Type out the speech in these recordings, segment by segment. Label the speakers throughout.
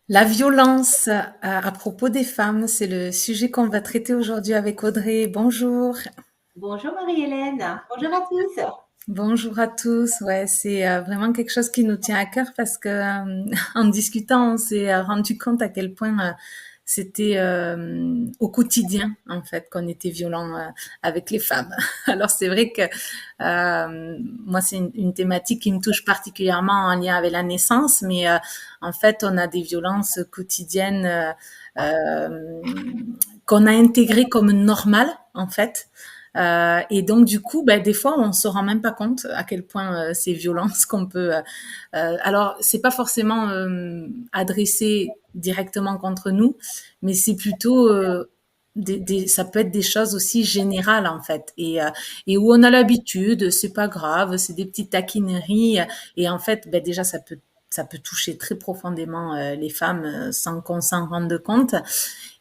Speaker 1: La violence à propos des femmes, c'est le sujet qu'on va traiter aujourd'hui avec Audrey. Bonjour.
Speaker 2: Bonjour Marie-Hélène, bonjour à tous.
Speaker 1: Bonjour à tous. Ouais, c'est vraiment quelque chose qui nous tient à cœur parce que en discutant, on s'est rendu compte à quel point c'était au quotidien en fait qu'on était violent avec les femmes. Alors c'est vrai que moi c'est une thématique qui me touche particulièrement en lien avec la naissance, mais en fait on a des violences quotidiennes euh, qu'on a intégrées comme normales en fait. Et donc du coup, ben, des fois, on se rend même pas compte à quel point c'est violent ce qu'on peut. Alors, c'est pas forcément adressé directement contre nous, mais c'est plutôt ça peut être des choses aussi générales en fait, et où on a l'habitude, c'est pas grave, c'est des petites taquineries, et en fait, ben, déjà ça peut toucher très profondément les femmes sans qu'on s'en rende compte.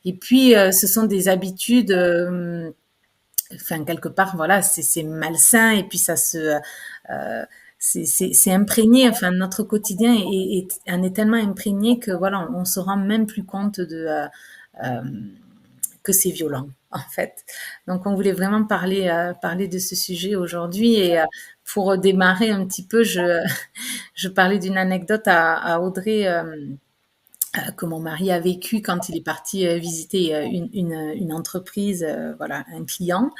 Speaker 1: Et puis, ce sont des habitudes. Enfin quelque part voilà c'est malsain, et puis ça se c'est imprégné, enfin notre quotidien en est tellement imprégné que voilà on se rend même plus compte de euh, que c'est violent en fait. Donc on voulait vraiment parler de ce sujet aujourd'hui, et pour démarrer un petit peu je parlais d'une anecdote à Audrey, que mon mari a vécu quand il est parti visiter une entreprise, voilà, un client.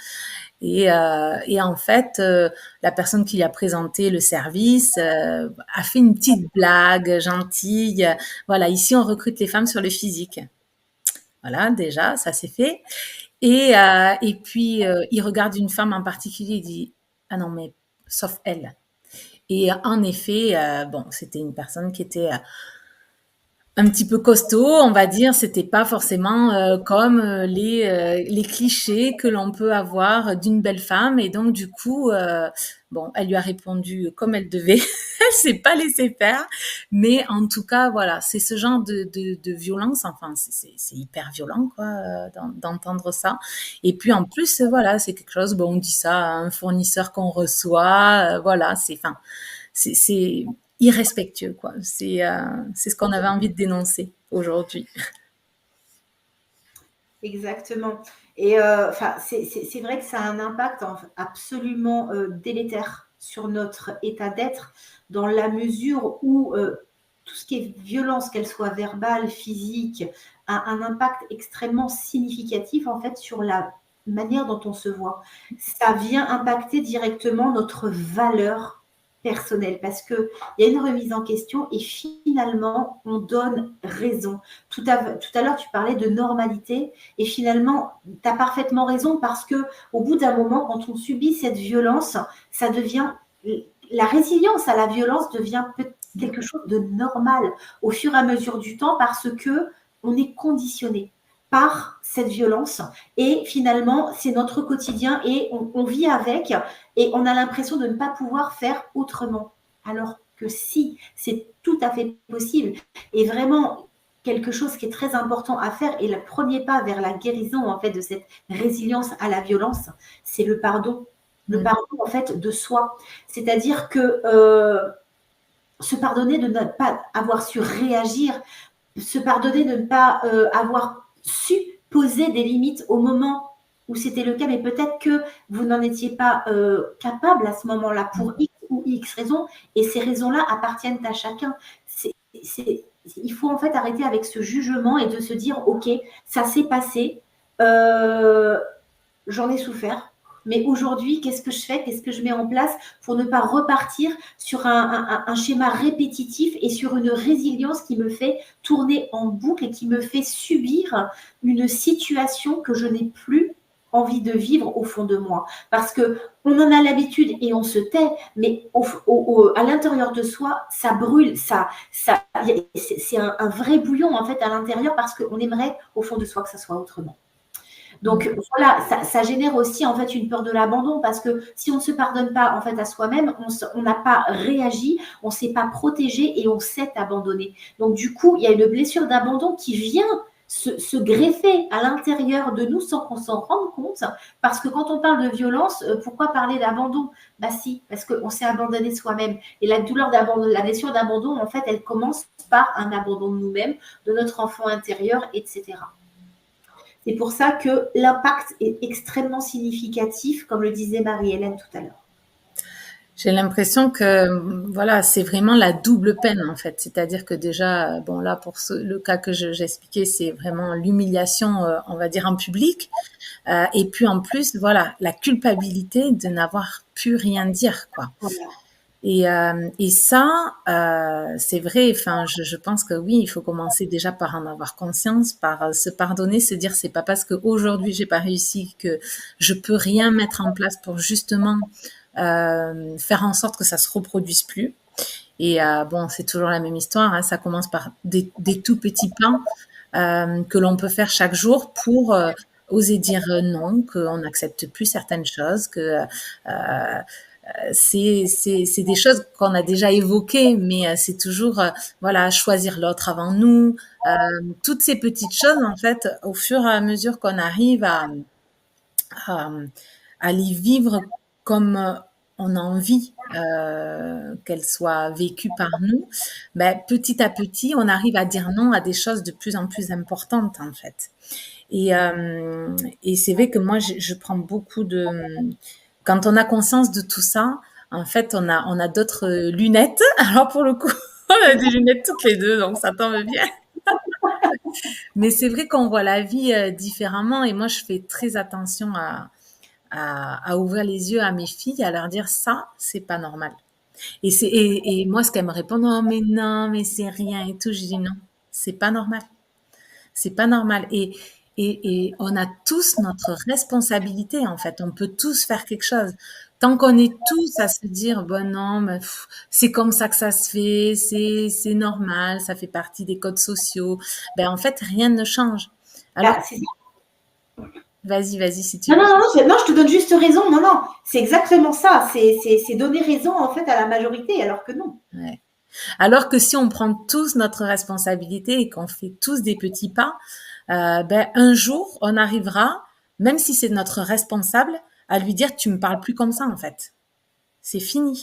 Speaker 1: Et en fait, la personne qui lui a présenté le service a fait une petite blague gentille. Voilà, ici on recrute les femmes sur le physique. Voilà, déjà, ça c'est fait. Et puis, il regarde une femme en particulier, il dit, ah non, mais sauf elle. Et en effet, bon, c'était une personne qui était un petit peu costaud, on va dire. C'était pas forcément comme les clichés que l'on peut avoir d'une belle femme. Et donc, du coup, bon, elle lui a répondu comme elle devait. Elle s'est pas laissée faire. Mais en tout cas, voilà, c'est ce genre de violence. Enfin, c'est hyper violent, quoi, d'entendre ça. Et puis, en plus, voilà, c'est quelque chose, bon, on dit ça à un fournisseur qu'on reçoit. Voilà, enfin, c'est irrespectueux, quoi. C'est ce qu'on avait envie de dénoncer aujourd'hui.
Speaker 2: Exactement. Et enfin, c'est vrai que ça a un impact absolument délétère sur notre état d'être, dans la mesure où tout ce qui est violence, qu'elle soit verbale, physique, a un impact extrêmement significatif en fait sur la manière dont on se voit. Ça vient impacter directement notre valeur personnelle parce qu'il y a une remise en question et finalement on donne raison. Tout à l'heure tu parlais de normalité et finalement tu as parfaitement raison parce que au bout d'un moment quand on subit cette violence, ça devient la résilience à la violence devient quelque chose de normal au fur et à mesure du temps parce que on est conditionné par cette violence et finalement c'est notre quotidien et on vit avec et on a l'impression de ne pas pouvoir faire autrement. Alors que si, c'est tout à fait possible. Et vraiment, quelque chose qui est très important à faire et le premier pas vers la guérison en fait de cette résilience à la violence, c'est le pardon. Le
Speaker 1: Mm.
Speaker 2: pardon en fait de soi. C'est-à-dire que se pardonner de ne pas avoir su réagir, se pardonner de ne pas avoir su poser des limites au moment où c'était le cas, mais peut-être que vous n'en étiez pas capable à ce moment-là pour X ou X raisons, et ces raisons-là appartiennent à chacun. Il faut en fait arrêter avec ce jugement et de se dire, ok, ça s'est passé, euh, j'en ai souffert, mais aujourd'hui, qu'est-ce que je fais? Qu'est-ce que je mets en place pour ne pas repartir sur un schéma répétitif et sur une résilience qui me fait tourner en boucle et qui me fait subir une situation que je n'ai plus envie de vivre au fond de moi. Parce que on en a l'habitude et on se tait, mais à l'intérieur de soi, ça brûle, c'est un vrai bouillon en fait à l'intérieur parce qu'on aimerait au fond de soi que ça soit autrement. Donc voilà, ça génère aussi en fait une peur de l'abandon parce que si on ne se pardonne pas en fait à soi-même, on n'a pas réagi, on ne s'est pas protégé et on s'est abandonné. Donc du coup, il y a une blessure d'abandon qui vient se greffer à l'intérieur de nous sans qu'on s'en rende compte. Parce que quand on parle de violence, pourquoi parler d'abandon? Bah si, parce qu'on s'est abandonné soi-même. Et la douleur d'abandon, la blessure d'abandon, en fait, elle commence par un abandon de nous-mêmes, de notre enfant intérieur, etc. C'est pour ça que l'impact est extrêmement significatif, comme le disait Marie-Hélène tout à l'heure.
Speaker 1: J'ai l'impression que voilà, c'est vraiment la double peine en fait. C'est-à-dire que déjà, bon là pour le cas que j'expliquais, c'est vraiment l'humiliation, on va dire en public, et puis en plus, voilà, la culpabilité de n'avoir pu rien dire, quoi.
Speaker 2: Voilà.
Speaker 1: Et ça, c'est vrai. Enfin, je pense que oui, il faut commencer déjà par en avoir conscience, par se pardonner, se dire c'est pas parce qu'aujourd'hui j'ai pas réussi que je peux rien mettre en place pour justement faire en sorte que ça se reproduise plus. Et bon, c'est toujours la même histoire. Hein, ça commence par des tout petits pas que l'on peut faire chaque jour pour oser dire non, qu'on n'accepte plus certaines choses, que c'est des choses qu'on a déjà évoquées, mais c'est toujours voilà, choisir l'autre avant nous. Toutes ces petites choses, en fait, au fur et à mesure qu'on arrive à, à les vivre comme on a envie qu'elles soient vécues par nous, ben, petit à petit, on arrive à dire non à des choses de plus en plus importantes, en fait. Et, euh, et c'est vrai que moi, je prends beaucoup de... Quand on a conscience de tout ça, en fait, on a d'autres lunettes. Alors pour le coup, on a des lunettes toutes les deux, donc ça tombe bien. Mais c'est vrai qu'on voit la vie différemment et moi, je fais très attention à ouvrir les yeux à mes filles, à leur dire ça, c'est pas normal. Et moi, ce qu'elles me répondent, oh, mais non, mais c'est rien et tout, je dis non, c'est pas normal. C'est pas normal. Et on a tous notre responsabilité, en fait. On peut tous faire quelque chose. Tant qu'on est tous à se dire, bon, non, mais c'est comme ça que ça se fait, c'est normal, ça fait partie des codes sociaux, ben, en fait, rien ne change. Alors,
Speaker 2: Bah,
Speaker 1: vas-y, si tu
Speaker 2: non,
Speaker 1: veux.
Speaker 2: non, non, non, je te donne juste raison. Non, non, c'est exactement ça. C'est donner raison, en fait, à la majorité, alors que non.
Speaker 1: Ouais. Alors que si on prend tous notre responsabilité et qu'on fait tous des petits pas, ben, un jour, on arrivera, même si c'est notre responsable, à lui dire, tu me parles plus comme ça, en fait. C'est fini.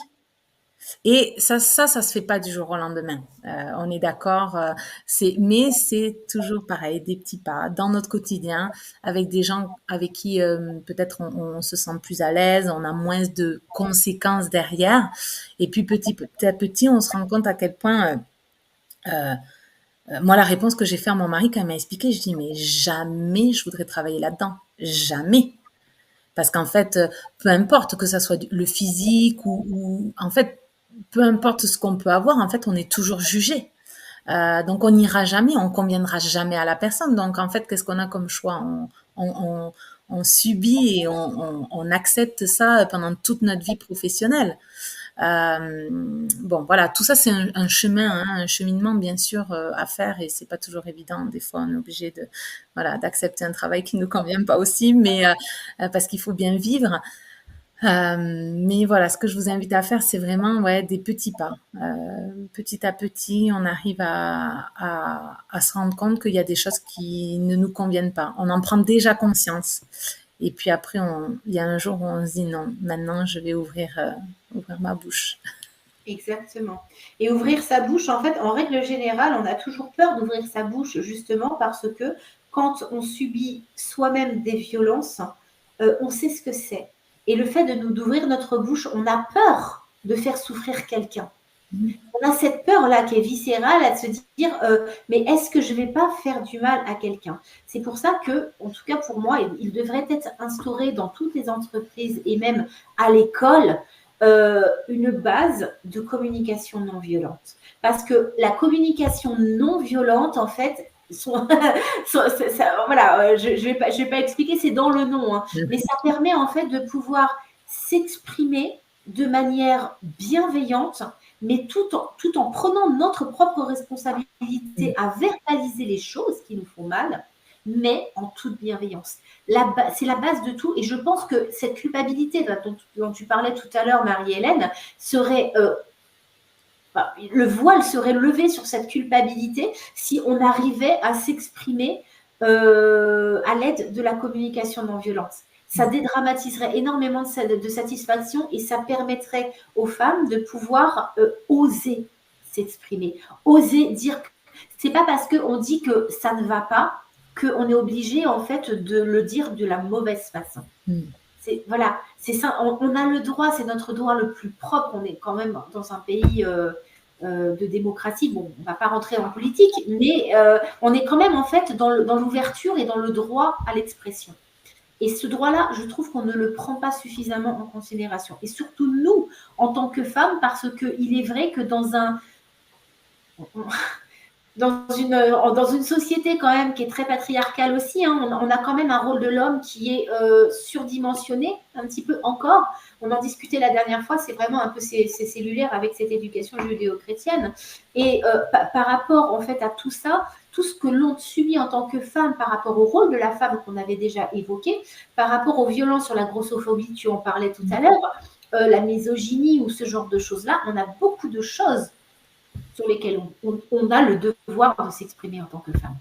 Speaker 1: Et ça se fait pas du jour au lendemain. On est d'accord. Mais c'est toujours pareil, des petits pas dans notre quotidien, avec des gens avec qui peut-être on se sent plus à l'aise, on a moins de conséquences derrière. Et puis petit à petit, on se rend compte à quel point moi, la réponse que j'ai fait à mon mari quand il m'a expliqué, je dis, mais jamais je voudrais travailler là-dedans. Jamais. Parce qu'en fait, peu importe que ça soit le physique en fait, peu importe ce qu'on peut avoir, en fait, on est toujours jugé. Donc, on n'ira jamais, on conviendra jamais à la personne. Donc, en fait, qu'est-ce qu'on a comme choix? On subit et on accepte ça pendant toute notre vie professionnelle. Bon, voilà, tout ça, c'est un chemin, hein, un cheminement, bien sûr, à faire et c'est pas toujours évident. Des fois, on est obligé de, voilà, d'accepter un travail qui nous convient pas aussi, mais parce qu'il faut bien vivre. Mais voilà, ce que je vous invite à faire, c'est vraiment ouais, des petits pas. Petit à petit, on arrive à se rendre compte qu'il y a des choses qui ne nous conviennent pas. On en prend déjà conscience. Et puis après, il y a un jour où on se dit non, maintenant je vais ouvrir ma bouche.
Speaker 2: Exactement. Et ouvrir sa bouche, en fait, en règle générale, on a toujours peur d'ouvrir sa bouche, justement parce que quand on subit soi-même des violences, on sait ce que c'est. Et le fait d'ouvrir notre bouche, on a peur de faire souffrir quelqu'un. On a cette peur-là qui est viscérale à se dire mais est-ce que je ne vais pas faire du mal à quelqu'un? C'est pour ça que, en tout cas pour moi, il devrait être instauré dans toutes les entreprises et même à l'école une base de communication non violente. Parce que la communication non violente, en fait, voilà, je ne vais pas expliquer, c'est dans le nom, hein, mais ça permet en fait de pouvoir s'exprimer de manière bienveillante, mais tout en prenant notre propre responsabilité à verbaliser les choses qui nous font mal, mais en toute bienveillance. C'est la base de tout, et je pense que cette culpabilité dont tu parlais tout à l'heure, Marie-Hélène, serait... le voile serait levé sur cette culpabilité si on arrivait à s'exprimer à l'aide de la communication non violente. Ça dédramatiserait énormément de satisfaction et ça permettrait aux femmes de pouvoir oser s'exprimer, oser dire. C'est pas parce qu'on dit que ça ne va pas qu'on est obligé en fait de le dire de la mauvaise façon. Voilà, c'est ça. On a le droit, c'est notre droit le plus propre. On est quand même dans un pays de démocratie. Bon, on va pas rentrer en politique, mais on est quand même en fait dans l'ouverture et dans le droit à l'expression. Et ce droit-là, je trouve qu'on ne le prend pas suffisamment en considération. Et surtout nous, en tant que femmes, parce qu'il est vrai que dans une société quand même qui est très patriarcale aussi, hein, on a quand même un rôle de l'homme qui est surdimensionné un petit peu encore. On en discutait la dernière fois, c'est vraiment un peu c'est cellulaire avec cette éducation judéo-chrétienne. Et par rapport en fait à tout ça, tout ce que l'on subit en tant que femme par rapport au rôle de la femme qu'on avait déjà évoqué, par rapport aux violences sur la grossophobie, tu en parlais tout à l'heure, la misogynie ou ce genre de choses-là, on a beaucoup de choses sur lesquelles on a le devoir de s'exprimer en tant que femme.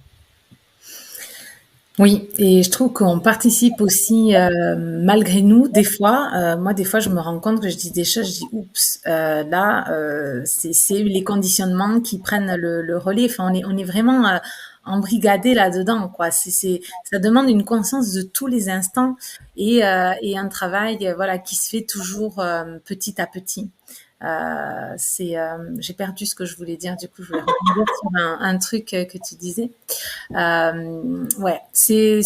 Speaker 1: Oui, et je trouve qu'on participe aussi malgré nous. Des fois, moi, des fois, je me rends compte que je dis des choses, je dis oups, là, c'est les conditionnements qui prennent le relais. Enfin, on est vraiment embrigadé là-dedans, quoi. Ça demande une conscience de tous les instants et un travail, voilà, qui se fait toujours petit à petit. J'ai perdu ce que je voulais dire. Du coup, je voulais rebondir sur un truc que tu disais. Ouais, c'est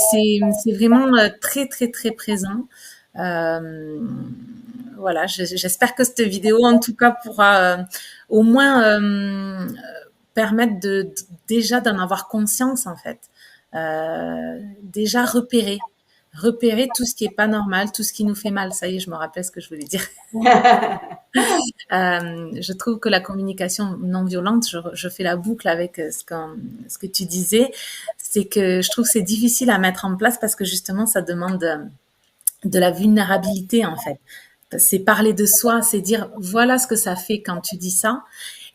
Speaker 1: vraiment très très très présent. Euh, voilà, j'espère que cette vidéo, en tout cas, pourra au moins permettre déjà d'en avoir conscience en fait. Déjà repérer tout ce qui est pas normal, tout ce qui nous fait mal. Ça y est, je me rappelle ce que je voulais dire. Je trouve que la communication non violente, je fais la boucle avec ce que tu disais, c'est que je trouve que c'est difficile à mettre en place parce que justement, ça demande de la vulnérabilité en fait. C'est parler de soi, c'est dire voilà ce que ça fait quand tu dis ça.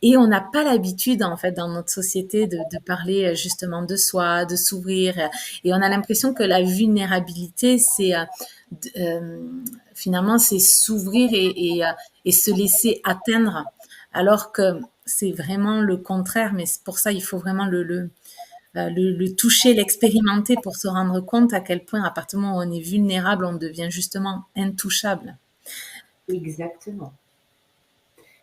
Speaker 1: Et on n'a pas l'habitude, en fait, dans notre société, de parler justement de soi, de s'ouvrir. Et on a l'impression que la vulnérabilité, finalement, c'est s'ouvrir et se laisser atteindre. Alors que c'est vraiment le contraire. Mais pour ça, il faut vraiment le toucher, l'expérimenter pour se rendre compte à quel point, à partir du moment où on est vulnérable, on devient justement intouchable.
Speaker 2: Exactement.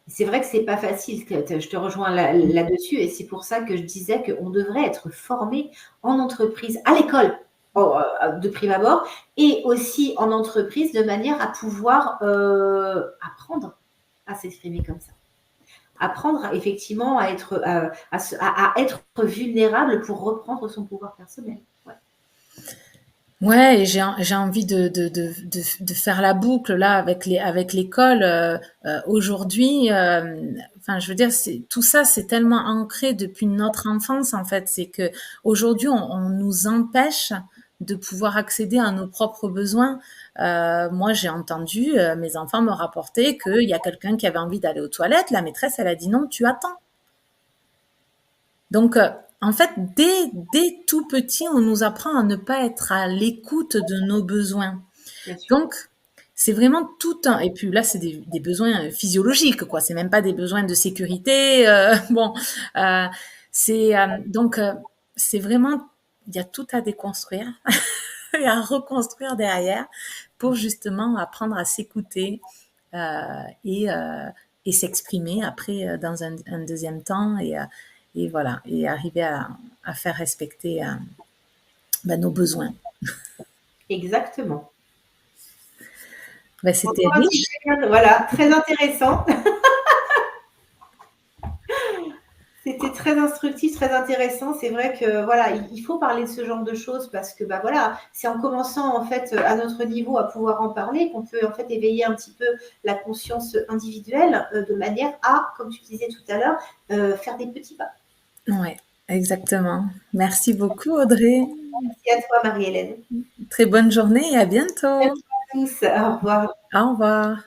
Speaker 2: C'est vrai que c'est pas facile, je te rejoins là-dessus, et c'est pour ça que je disais qu'on devrait être formé en entreprise, à l'école, de prime abord, et aussi en entreprise, de manière à pouvoir apprendre à s'exprimer comme ça. Apprendre effectivement à être vulnérable pour reprendre son pouvoir personnel. Ouais.
Speaker 1: Ouais, et j'ai envie de faire la boucle là avec l'école. Aujourd'hui, enfin, je veux dire, tout ça, c'est tellement ancré depuis notre enfance en fait. C'est que aujourd'hui, on nous empêche de pouvoir accéder à nos propres besoins. Moi, j'ai entendu mes enfants me rapporter qu'il y a quelqu'un qui avait envie d'aller aux toilettes. La maîtresse, elle a dit non, tu attends. Donc, en fait, dès tout petit, on nous apprend à ne pas être à l'écoute de nos besoins. Donc, c'est vraiment tout un. Et puis là, c'est des besoins physiologiques, quoi. C'est même pas des besoins de sécurité. Bon, donc c'est vraiment. Il y a tout à déconstruire et à reconstruire derrière pour justement apprendre à s'écouter et s'exprimer après dans un deuxième temps et voilà, et arriver à faire respecter nos besoins.
Speaker 2: Exactement.
Speaker 1: C'était riche.
Speaker 2: Voilà, très intéressant. C'était très instructif, très intéressant. C'est vrai que voilà, il faut parler de ce genre de choses parce que bah voilà, c'est en commençant en fait à notre niveau à pouvoir en parler qu'on peut en fait éveiller un petit peu la conscience individuelle de manière à, comme tu disais tout à l'heure, faire des petits pas.
Speaker 1: Ouais, exactement. Merci beaucoup Audrey.
Speaker 2: Merci à toi Marie-Hélène.
Speaker 1: Très bonne journée et à bientôt.
Speaker 2: Merci à tous. Au revoir.
Speaker 1: Au revoir.